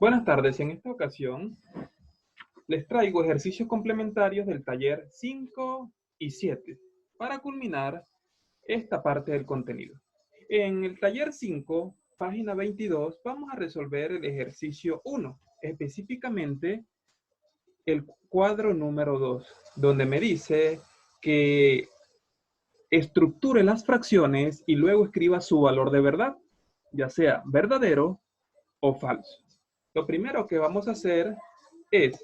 Buenas tardes, en esta ocasión les traigo ejercicios complementarios del taller 5 y 7 para culminar esta parte del contenido. En el taller 5, página 22, vamos a resolver el ejercicio 1, específicamente el cuadro número 2, donde me dice que estructure las fracciones y luego escriba su valor de verdad, ya sea verdadero o falso. Lo primero que vamos a hacer es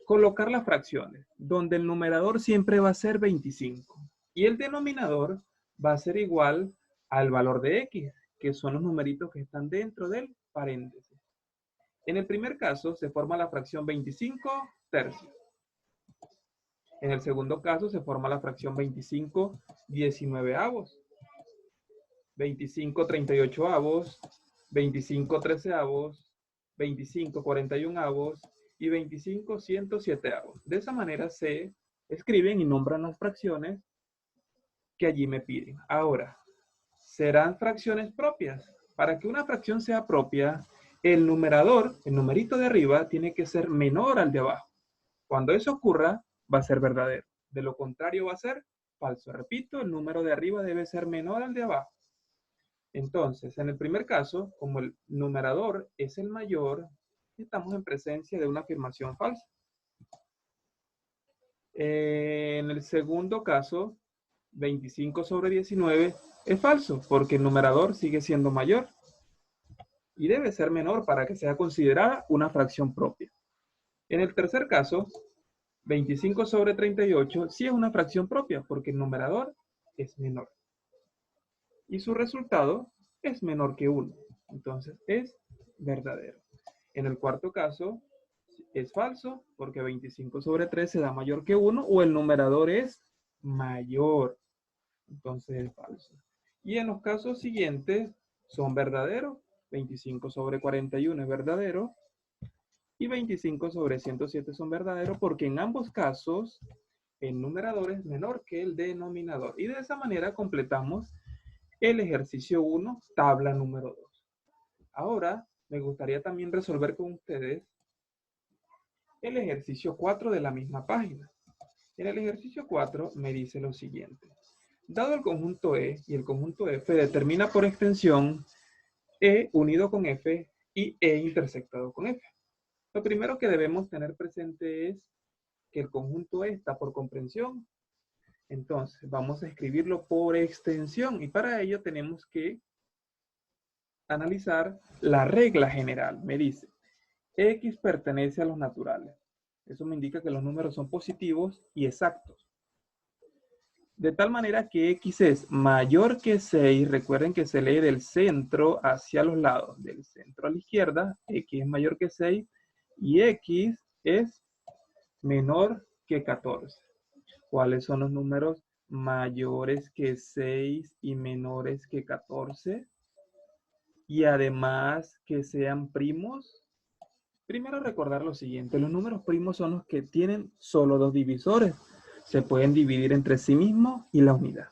colocar las fracciones, donde el numerador siempre va a ser 25 y el denominador va a ser igual al valor de x, que son los numeritos que están dentro del paréntesis. En el primer caso se forma la fracción 25 tercios. En el segundo caso se forma la fracción 25 19avos, 25 38avos, 25 13avos, 25 41avos y 25 107avos. De esa manera se escriben y nombran las fracciones que allí me piden. Ahora, serán fracciones propias. Para que una fracción sea propia, el numerador, el numerito de arriba, tiene que ser menor al de abajo. Cuando eso ocurra, va a ser verdadero. De lo contrario, va a ser falso. Repito, el número de arriba debe ser menor al de abajo. Entonces, en el primer caso, como el numerador es el mayor, estamos en presencia de una afirmación falsa. En el segundo caso, 25 sobre 19 es falso, porque el numerador sigue siendo mayor y debe ser menor para que sea considerada una fracción propia. En el tercer caso, 25 sobre 38 sí es una fracción propia, porque el numerador es menor. Y su resultado es menor que 1. Entonces es verdadero. En el cuarto caso es falso porque 25 sobre 3 se da mayor que 1 o el numerador es mayor. Entonces es falso. Y en los casos siguientes son verdaderos. 25 sobre 41 es verdadero y 25 sobre 107 son verdaderos porque en ambos casos el numerador es menor que el denominador. Y de esa manera completamos el ejercicio 1, tabla número 2. Ahora, me gustaría también resolver con ustedes el ejercicio 4 de la misma página. En el ejercicio 4 me dice lo siguiente. Dado el conjunto E y el conjunto F, determina por extensión E unido con F y E intersectado con F. Lo primero que debemos tener presente es que el conjunto E está por comprensión. Entonces, vamos a escribirlo por extensión y para ello tenemos que analizar la regla general. Me dice, X pertenece a los naturales. Eso me indica que los números son positivos y exactos. De tal manera que X es mayor que 6. Recuerden que se lee del centro hacia los lados. Del centro a la izquierda, X es mayor que 6 y X es menor que 14. ¿Cuáles son los números mayores que 6 y menores que 14? Y además que sean primos. Primero recordar lo siguiente, los números primos son los que tienen solo dos divisores. Se pueden dividir entre sí mismos y la unidad.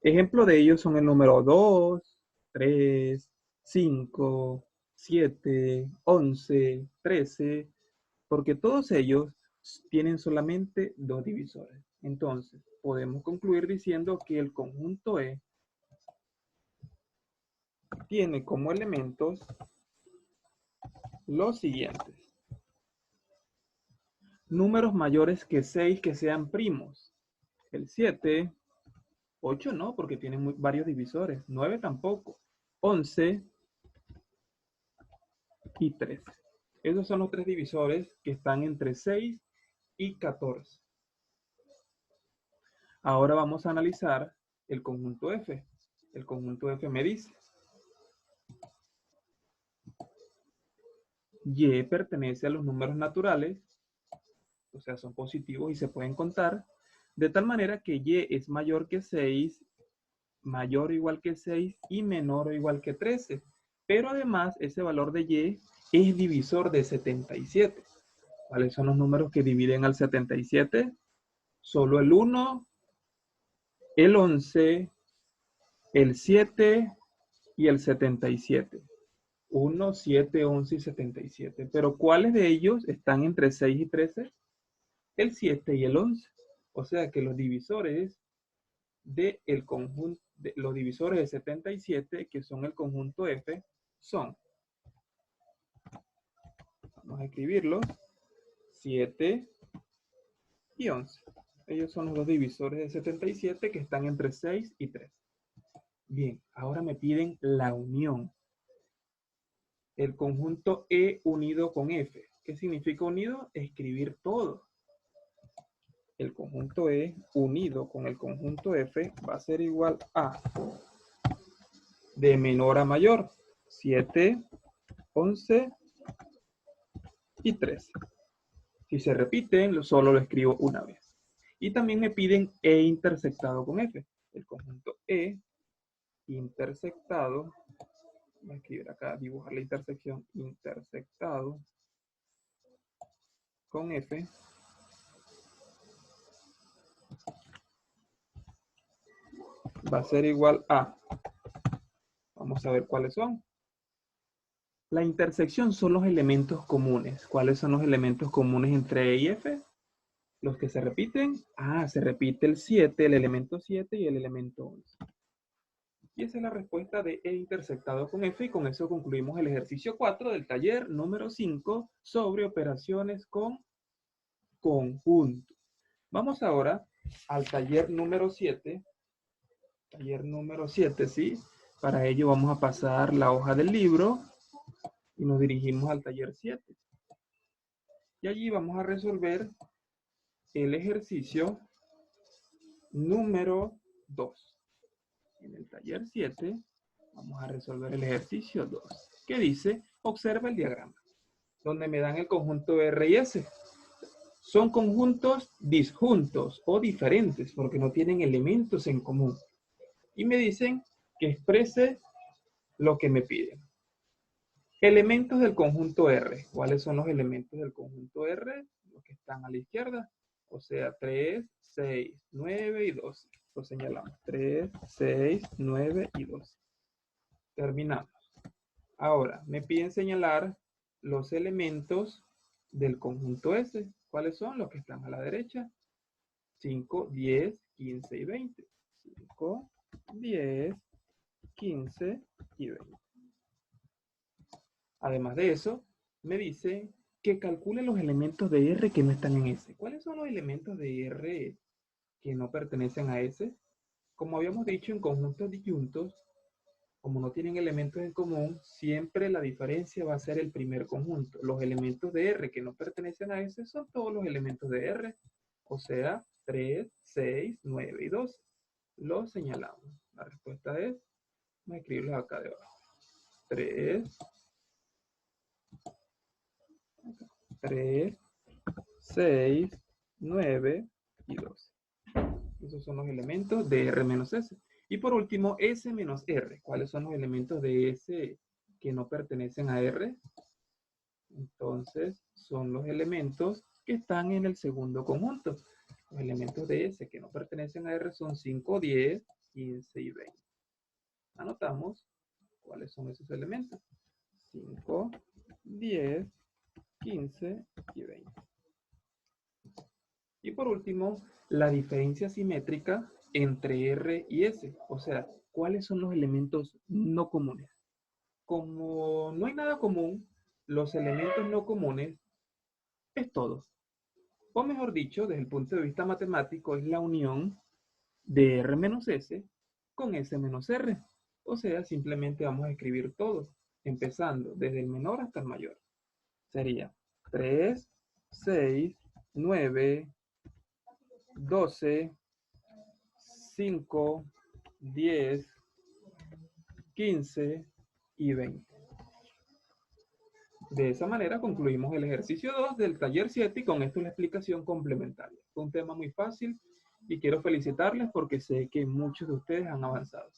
Ejemplo de ellos son el número 2, 3, 5, 7, 11, 13, porque todos ellos tienen solamente dos divisores. Entonces, podemos concluir diciendo que el conjunto E tiene como elementos los siguientes. Números mayores que 6 que sean primos. El 7, 8 no, porque tiene varios divisores. 9 tampoco. 11 y 13. Esos son los tres divisores que están entre 6 y 14. Ahora vamos a analizar el conjunto F. El conjunto F me dice Y pertenece a los números naturales, o sea, son positivos y se pueden contar, de tal manera que Y es mayor que 6, mayor o igual que 6 y menor o igual que 13. Pero además, ese valor de Y es divisor de 77. ¿Cuáles son los números que dividen al 77? Solo el 1, el 11, el 7 y el 77. 1, 7, 11 y 77. Pero ¿cuáles de ellos están entre 6 y 13? El 7 y el 11. O sea que los divisores del conjunto, los divisores de 77, que son el conjunto F, son, vamos a escribirlos, 7 y 11. Ellos son los dos divisores de 77 que están entre 6 y 3. Bien, ahora me piden la unión. El conjunto E unido con F. ¿Qué significa unido? Escribir todo. El conjunto E unido con el conjunto F va a ser igual a, de menor a mayor, 7, 11 y 13. Si se repiten, solo lo escribo una vez. Y también me piden E intersectado con F. El conjunto E intersectado, voy a escribir acá, dibujar la intersección, intersectado con F, va a ser igual a, vamos a ver cuáles son. La intersección son los elementos comunes. ¿Cuáles son los elementos comunes entre E y F? Los que se repiten. Se repite el 7, el elemento 7 y el elemento 11. Y esa es la respuesta de E intersectado con F, y con eso concluimos el ejercicio 4 del taller número 5 sobre operaciones con conjuntos. Vamos ahora al taller número 7. Taller número 7, ¿sí? Para ello vamos a pasar la hoja del libro y nos dirigimos al taller 7. Y allí vamos a resolver el ejercicio número 2. En el taller 7 vamos a resolver el ejercicio 2, que dice, observa el diagrama, donde me dan el conjunto R y S. Son conjuntos disjuntos o diferentes porque no tienen elementos en común. Y me dicen que exprese lo que me piden. Elementos del conjunto R. ¿Cuáles son los elementos del conjunto R? Los que están a la izquierda. O sea, 3, 6, 9 y 12. Lo señalamos. 3, 6, 9 y 12. Terminamos. Ahora, me piden señalar los elementos del conjunto S. ¿Cuáles son? Los que están a la derecha. 5, 10, 15 y 20. 5, 10, 15 y 20. Además de eso, me dice que calcule los elementos de R que no están en S. ¿Cuáles son los elementos de R que no pertenecen a S? Como habíamos dicho, en conjuntos disyuntos, como no tienen elementos en común, siempre la diferencia va a ser el primer conjunto. Los elementos de R que no pertenecen a S son todos los elementos de R. O sea, 3, 6, 9 y 12. Los señalamos. La respuesta es, vamos a escribirlos acá debajo. 3, 6, 9 y 12. Esos son los elementos de R menos S. Y por último, S menos R. ¿Cuáles son los elementos de S que no pertenecen a R? Entonces, son los elementos que están en el segundo conjunto. Los elementos de S que no pertenecen a R son 5, 10, 15 y 20. Anotamos cuáles son esos elementos. 5, 10, 15 y 20. Y por último, la diferencia simétrica entre R y S. O sea, ¿cuáles son los elementos no comunes? Como no hay nada común, los elementos no comunes es todo. O mejor dicho, desde el punto de vista matemático, es la unión de R menos S con S menos R. O sea, simplemente vamos a escribir todo, empezando desde el menor hasta el mayor. Sería 3, 6, 9, 12, 5, 10, 15 y 20. De esa manera concluimos el ejercicio 2 del taller 7 y con esto la explicación complementaria. Fue un tema muy fácil y quiero felicitarles porque sé que muchos de ustedes han avanzado.